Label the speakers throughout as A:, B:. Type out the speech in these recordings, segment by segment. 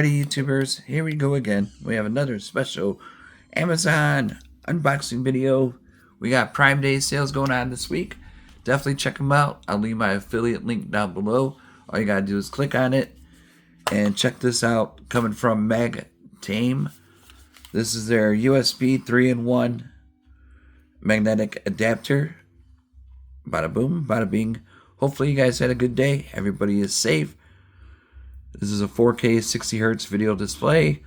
A: Alrighty, YouTubers, here we go again. We have another special Amazon unboxing video. We got Prime Day sales going on this week. Definitely check them out. I'll leave my affiliate link down below. All you gotta do is click on it and check this out. Coming from MagTame. This is their USB 3-in-1 magnetic adapter. Bada boom, bada bing. Hopefully you guys had a good day. Everybody is safe. This is a 4K 60 Hz video display,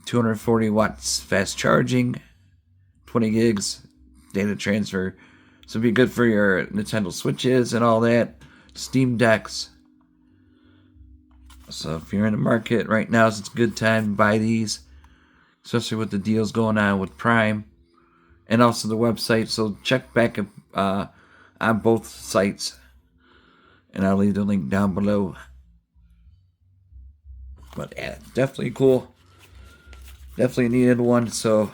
A: 240 watts fast charging, 20 gigs data transfer. So it'll be good for your Nintendo Switches and all that, Steam Decks. So if you're in the market right now, it's a good time to buy these, especially with the deals going on with Prime and also the website. So check back on both sites, and I'll leave the link down below. But yeah, definitely cool. Definitely needed one, so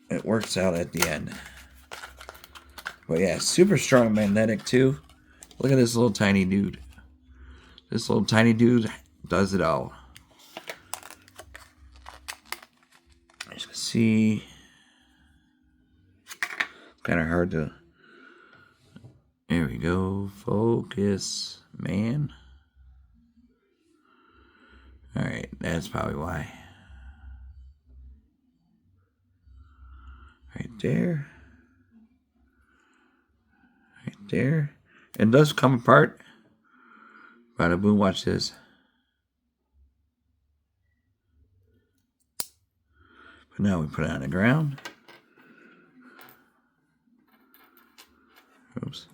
A: it works out at the end. But yeah, super strong magnetic too. Look at this little tiny dude. This little tiny dude does it all. As you can see, it's kind of hard to. There we go. Focus, man. Alright, that's probably why. Right there. Right there. It does come apart. Bada boom, watch this. But now we put it on the ground. Oops.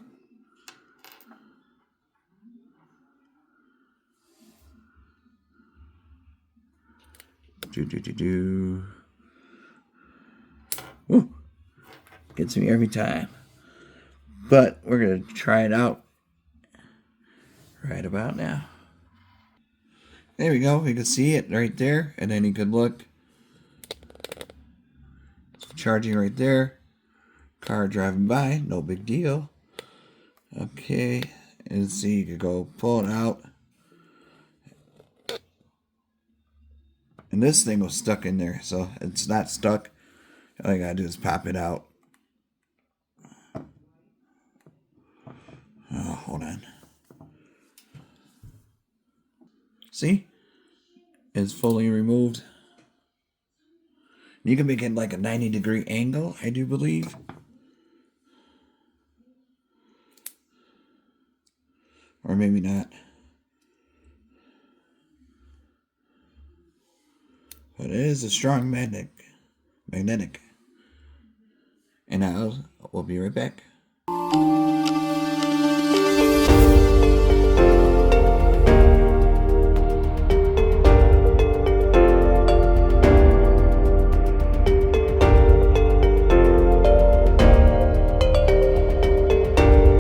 A: Woo. Gets me every time. But we're going to try it out right about now. There we go. You can see it right there. And then you can look. Charging right there. Car driving by. No big deal. Okay. And see, you can go pull it out. And this thing was stuck in there, so it's not stuck. All you gotta do is pop it out. Oh, hold on. See? It's fully removed. You can make it like a 90-degree angle, I do believe. Or maybe not. But it is a strong magnetic. And we'll be right back.